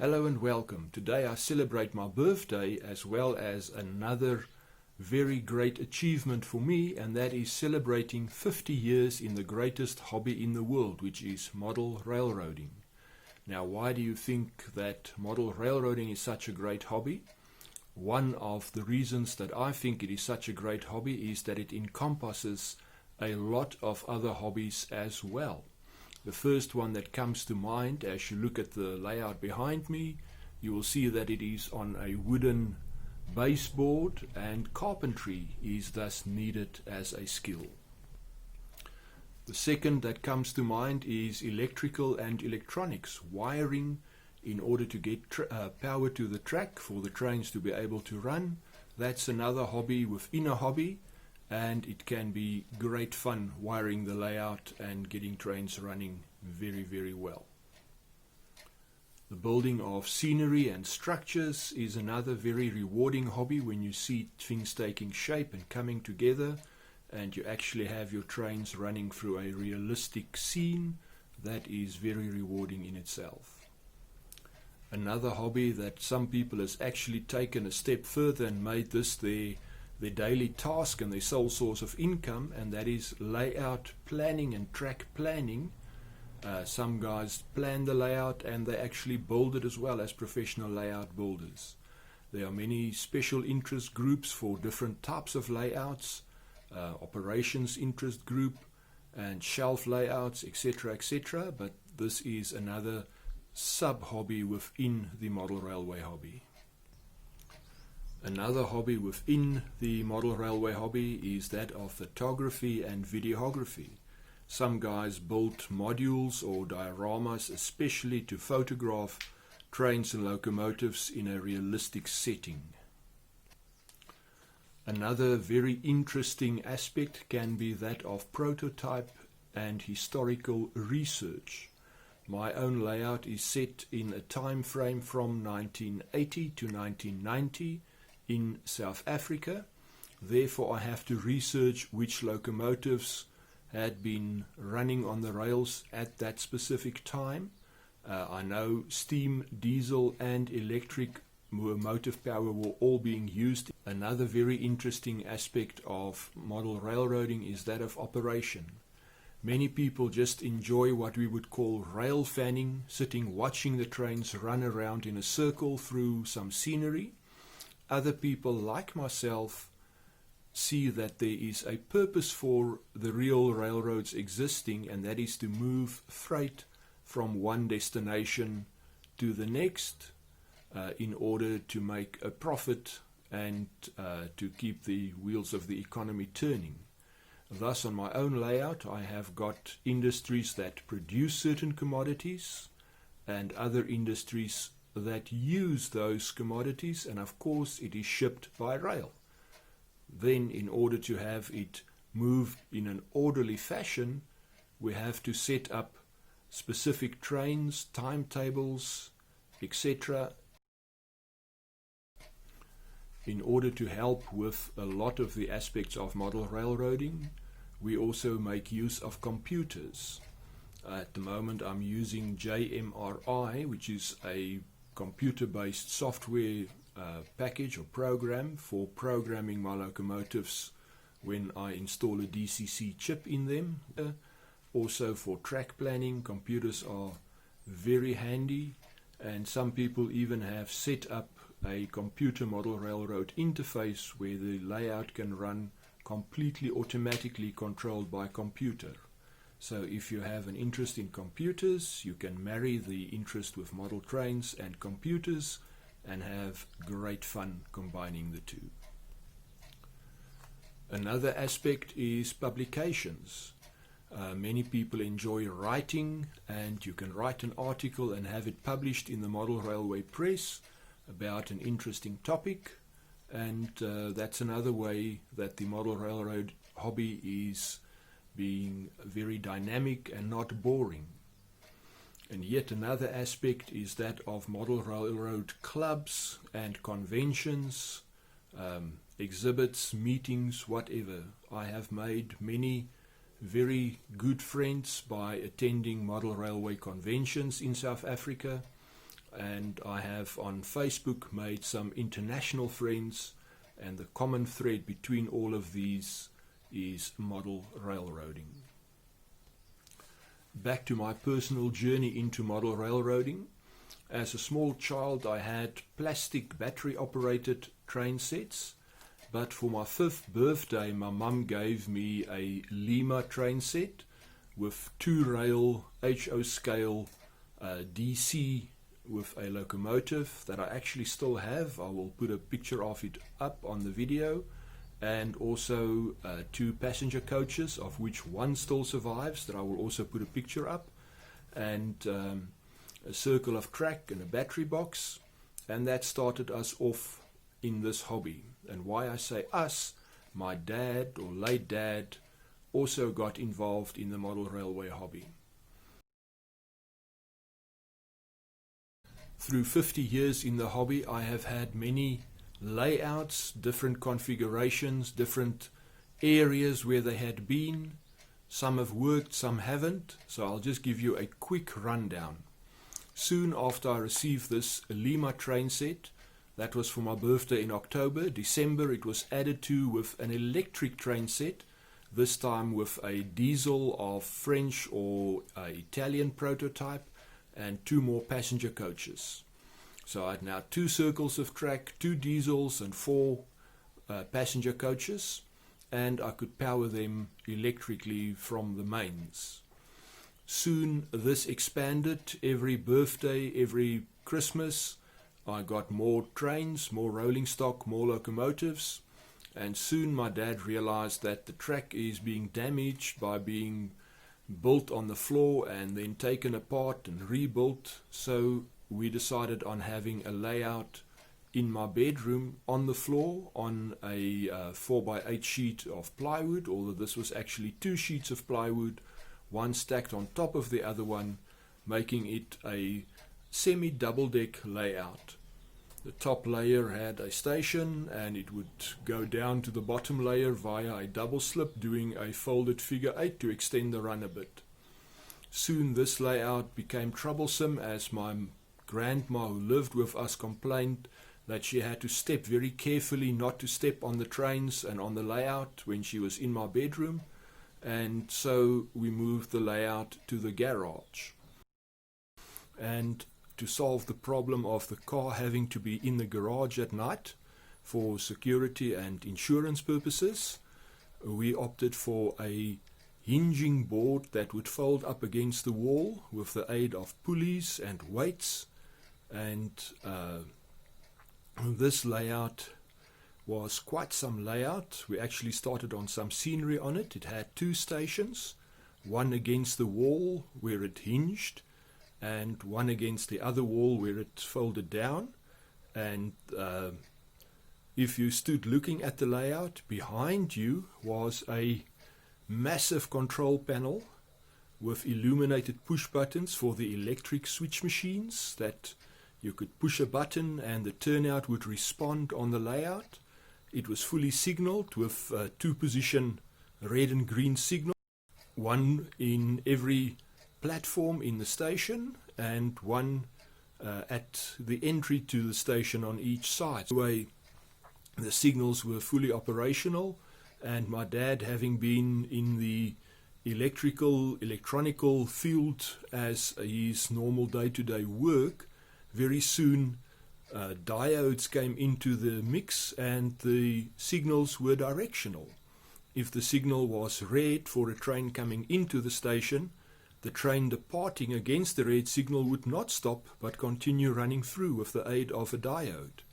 Hello and welcome. Today I celebrate my birthday as well as another very great achievement for me, and that is celebrating 50 years in the greatest hobby in the world, which is model railroading. Now, why do you think that model railroading is such a great hobby? One of the reasons that I think it is such a great hobby is that it encompasses a lot of other hobbies as well. The first one that comes to mind as you look at the layout behind me, you will see that it is on a wooden baseboard, and carpentry is thus needed as a skill. The second that comes to mind is electrical and electronics, wiring in order to get power to the track for the trains to be able to run. That's another hobby within a hobby, and it can be great fun wiring the layout and getting trains running very, very well. The building of scenery and structures is another very rewarding hobby when you see things taking shape and coming together and you actually have your trains running through a realistic scene. That is very rewarding in itself. Another hobby that some people has actually taken a step further and made this their daily task and their sole source of income, and that is layout planning and track planning. Some guys plan the layout and they actually build it as well as professional layout builders. There are many special interest groups for different types of layouts, operations interest group and shelf layouts, etc., etc. But this is another sub-hobby within the model railway hobby. Another hobby within the model railway hobby is that of photography and videography. Some guys build modules or dioramas especially to photograph trains and locomotives in a realistic setting. Another very interesting aspect can be that of prototype and historical research. My own layout is set in a time frame from 1980 to 1990 in South Africa. Therefore, I have to research which locomotives had been running on the rails at that specific time. I know steam, diesel and electric motive power were all being used. Another very interesting aspect of model railroading is that of operation. Many people just enjoy what we would call rail fanning, sitting watching the trains run around in a circle through some scenery. Other people, like myself, see that there is a purpose for the real railroads existing, and that is to move freight from one destination to the next in order to make a profit and to keep the wheels of the economy turning. Thus, on my own layout, I have got industries that produce certain commodities and other industries that use those commodities, and of course it is shipped by rail. Then, in order to have it move in an orderly fashion, we have to set up specific trains, timetables, etc. In order to help with a lot of the aspects of model railroading, we also make use of computers. At the moment I'm using JMRI, which is a computer-based software package or program for programming my locomotives when I install a DCC chip in them. Also for track planning, computers are very handy, and some people even have set up a computer model railroad interface where the layout can run completely automatically controlled by computer. So if you have an interest in computers, you can marry the interest with model trains and computers and have great fun combining the two. Another aspect is publications. Many people enjoy writing, and you can write an article and have it published in the Model Railway Press about an interesting topic, and that's another way that the model railroad hobby is being very dynamic and not boring. And yet another aspect is that of model railroad clubs and conventions, exhibits, meetings, whatever. I have made many very good friends by attending model railway conventions in South Africa. and I have on Facebook made some international friends, and the common thread between all of these is model railroading. Back to my personal journey into model railroading. As a small child, I had plastic battery operated train sets, but for my 5th birthday my mum gave me a Lima train set with 2-rail HO scale DC with a locomotive that I actually still have. I will put a picture of it up on the video, and also 2 passenger coaches, of which one still survives, that I will also put a picture up, and a circle of track and a battery box. And that started us off in this hobby. And why I say us, my dad, or late dad, also got involved in the model railway hobby. Through 50 years in the hobby, I have had many layouts, different configurations, different areas where they had been. Some have worked, some haven't, so I'll just give you a quick rundown. Soon after I received this Lima train set, that was for my birthday in October. December it was added to with an electric train set, this time with a diesel of French or Italian prototype, and 2 more passenger coaches. So I had now 2 circles of track, 2 diesels and 4 passenger coaches, and I could power them electrically from the mains. Soon this expanded. Every birthday, every Christmas, I got more trains, more rolling stock, more locomotives, and soon my dad realized that the track is being damaged by being built on the floor and then taken apart and rebuilt. So we decided on having a layout in my bedroom on the floor on a 4x8 sheet of plywood, although this was actually 2 sheets of plywood, one stacked on top of the other one, making it a semi-double-deck layout. The top layer had a station, and it would go down to the bottom layer via a double slip, doing a folded figure 8 to extend the run a bit. Soon this layout became troublesome, as my grandma, who lived with us, complained that she had to step very carefully not to step on the trains and on the layout when she was in my bedroom, and so we moved the layout to the garage. And to solve the problem of the car having to be in the garage at night for security and insurance purposes, we opted for a hinging board that would fold up against the wall with the aid of pulleys and weights. And this layout was quite some layout. We actually started on some scenery on it. It had 2 stations, one against the wall where it hinged, and one against the other wall where it folded down. And if you stood looking at the layout, behind you was a massive control panel with illuminated push buttons for the electric switch machines, that you could push a button and the turnout would respond on the layout. It was fully signaled with 2 position red and green signal, one in every platform in the station and one at the entry to the station on each side. The signals were fully operational, and my dad, having been in the electronical field as his normal day-to-day work, very soon diodes came into the mix and the signals were directional. If the signal was red for a train coming into the station, the train departing against the red signal would not stop but continue running through with the aid of a diode.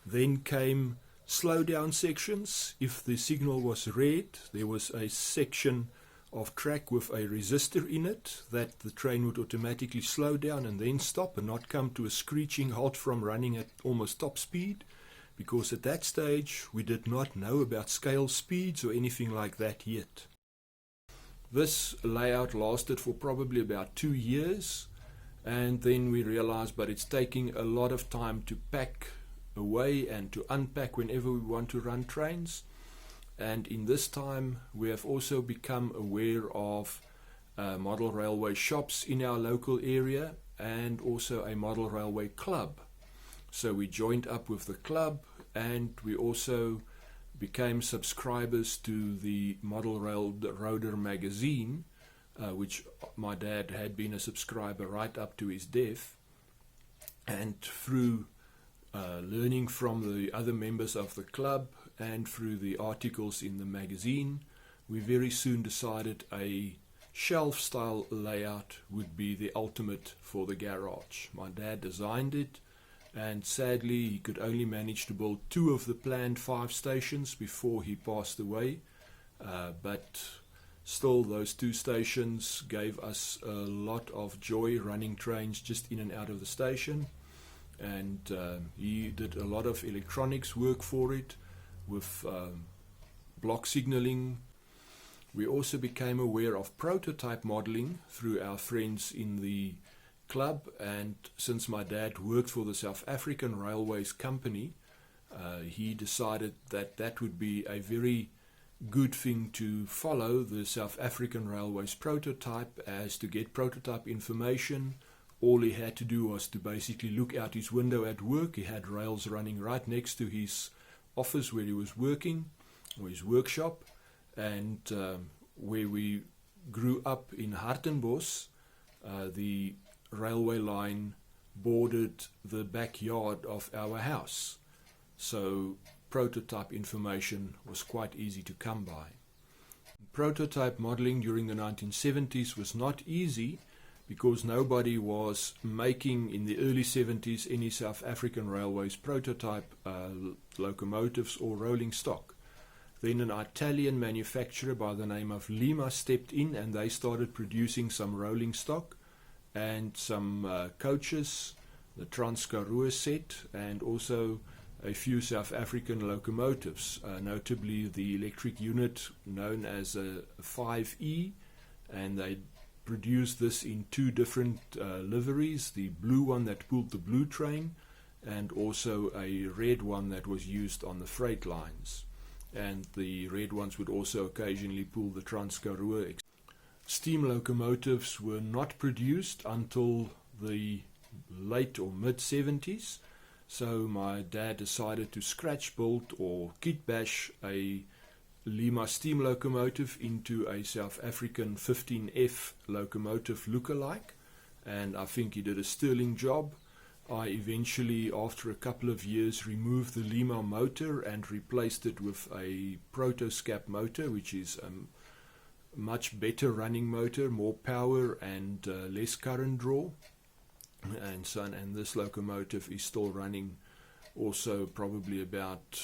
Then came slow down sections. If the signal was red, there was a section of track with a resistor in it that the train would automatically slow down and then stop and not come to a screeching halt from running at almost top speed, because at that stage we did not know about scale speeds or anything like that yet. This layout lasted for probably about 2 years, and then we realized, but it's taking a lot of time to pack away and to unpack whenever we want to run trains. And in this time we have also become aware of model railway shops in our local area, and also a model railway club. So we joined up with the club, and we also became subscribers to the Model Roader magazine, which my dad had been a subscriber right up to his death. And through learning from the other members of the club and through the articles in the magazine, we very soon decided a shelf style layout would be the ultimate for the garage. My dad designed it, and sadly he could only manage to build 2 of the planned 5 stations before he passed away, but still those 2 stations gave us a lot of joy running trains just in and out of the station. And he did a lot of electronics work for it with block signaling. We also became aware of prototype modeling through our friends in the club, and since my dad worked for the South African Railways company, he decided that that would be a very good thing to follow the South African Railways prototype, as to get prototype information. All he had to do was to basically look out his window at work. He had rails running right next to his office where he was working, or his workshop. And where we grew up in Hartenbos, the railway line bordered the backyard of our house. So prototype information was quite easy to come by. Prototype modeling during the 1970s was not easy, because nobody was making in the early 70s any South African Railways prototype locomotives or rolling stock. Then an Italian manufacturer by the name of Lima stepped in, and they started producing some rolling stock and some coaches, the Transkaroo set, and also a few South African locomotives, notably the electric unit known as a 5E, and they produced this in 2 different liveries, the blue one that pulled the blue train, and also a red one that was used on the freight lines. And the red ones would also occasionally pull the Transkaroo. Steam locomotives were not produced until the late or mid-70s, so my dad decided to scratch build or kit bash a Lima steam locomotive into a South African 15F locomotive lookalike, and I think he did a sterling job. I eventually, after a couple of years, removed the Lima motor and replaced it with a Protoscap motor, which is a much better running motor, more power and less current draw. And so, and this locomotive is still running also probably about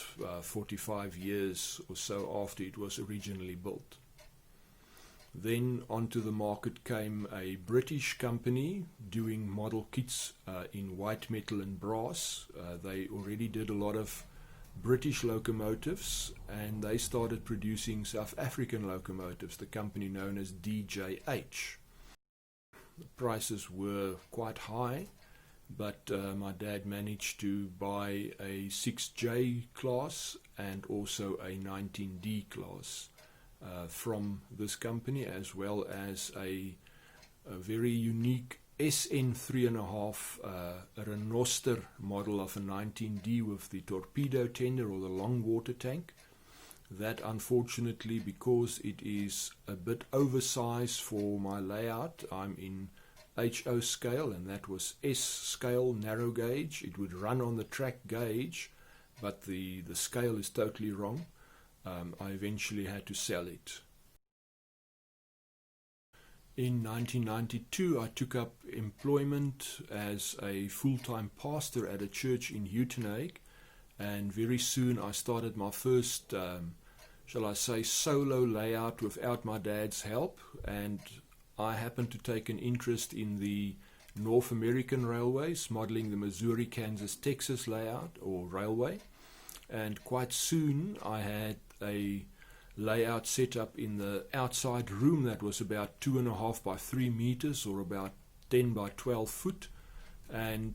45 years or so after it was originally built. Then onto the market came a British company doing model kits in white metal and brass. They already did a lot of British locomotives, and they started producing South African locomotives, the company known as DJH. The prices were quite high, but my dad managed to buy a 6J class and also a 19D class from this company, as well as a very unique SN3.5 Renoster model of a 19D with the torpedo tender or the long water tank. That, unfortunately, because it is a bit oversized for my layout, I'm in HO scale, and that was S scale narrow gauge. It would run on the track gauge, but the scale is totally wrong. I eventually had to sell it. In 1992, I took up employment as a full-time pastor at a church in Uitenhage, and very soon I started my first, shall I say, solo layout without my dad's help, and I happened to take an interest in the North American railways, modeling the Missouri, Kansas, Texas layout or railway, and quite soon I had a layout set up in the outside room that was about 2.5 by 3 meters or about 10 by 12 foot, and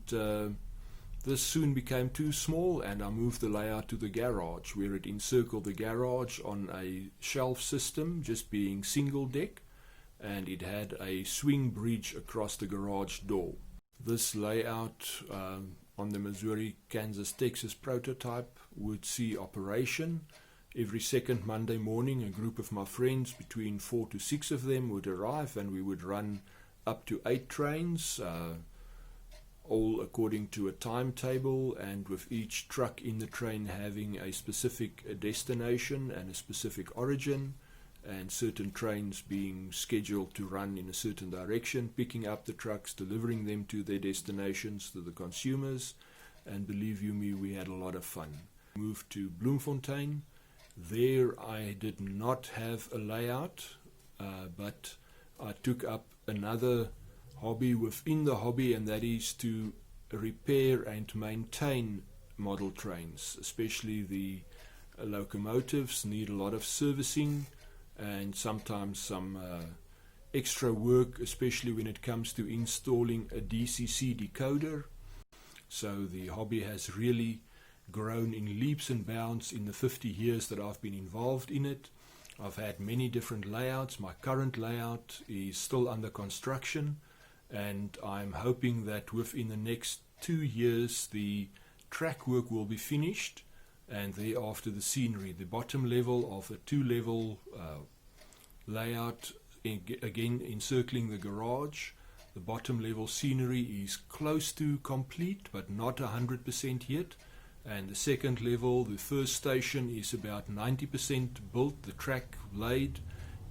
this soon became too small, and I moved the layout to the garage, where it encircled the garage on a shelf system, just being single deck, and it had a swing bridge across the garage door. This layout on the Missouri, Kansas, Texas prototype would see operation. Every second Monday morning, a group of my friends, between 4 to 6 of them, would arrive, and we would run up to 8 trains, all according to a timetable, and with each truck in the train having a specific destination and a specific origin, and certain trains being scheduled to run in a certain direction, picking up the trucks, delivering them to their destinations, to the consumers. And believe you me, we had a lot of fun. Moved to Bloemfontein. There I did not have a layout, but I took up another hobby within the hobby, and that is to repair and maintain model trains. Especially the locomotives need a lot of servicing and sometimes some extra work, especially when it comes to installing a DCC decoder. So the hobby has really grown in leaps and bounds in the 50 years that I've been involved in it. I've had many different layouts. My current layout is still under construction, and I'm hoping that within the next 2 years the track work will be finished, and thereafter the scenery. The bottom level of a 2-level layout, again encircling the garage. The bottom level scenery is close to complete, but not 100% yet. And the second level, the first station, is about 90% built, the track laid,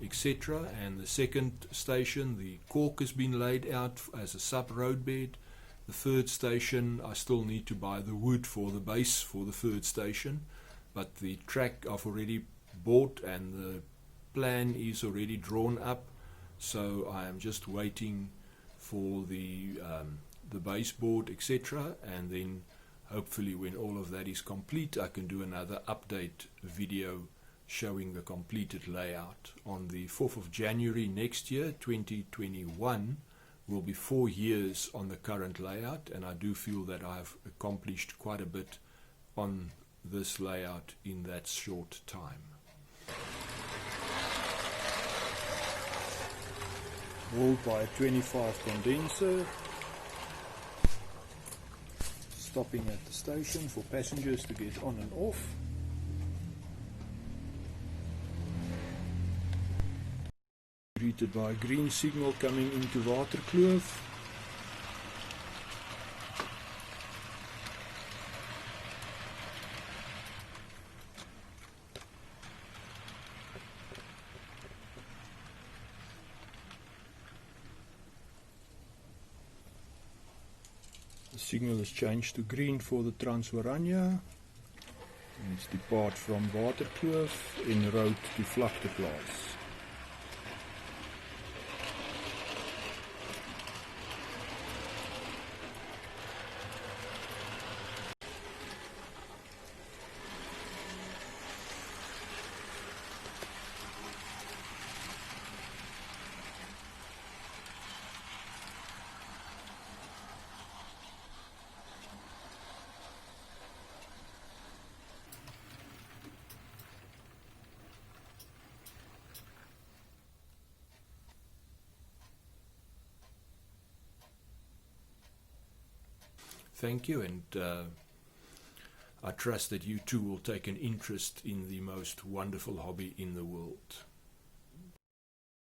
etc. And the second station, the cork has been laid out as a sub-road bed. The third station, I still need to buy the wood for the base for the third station, but the track I've already bought and the plan is already drawn up, so I am just waiting for the baseboard, etc. And then hopefully when all of that is complete, I can do another update video showing the completed layout. On the 4th of January next year, 2021, will be 4 years on the current layout, and I do feel that I've accomplished quite a bit on this layout in that short time. Walled by a 25 condenser. Stopping at the station for passengers to get on and off. Greeted by a green signal coming into Waterkloof. The signal has changed to green for the Transwaranja. Let's depart from Waterkloof en route to Vlakteplaas. Thank you, and I trust that you too will take an interest in the most wonderful hobby in the world.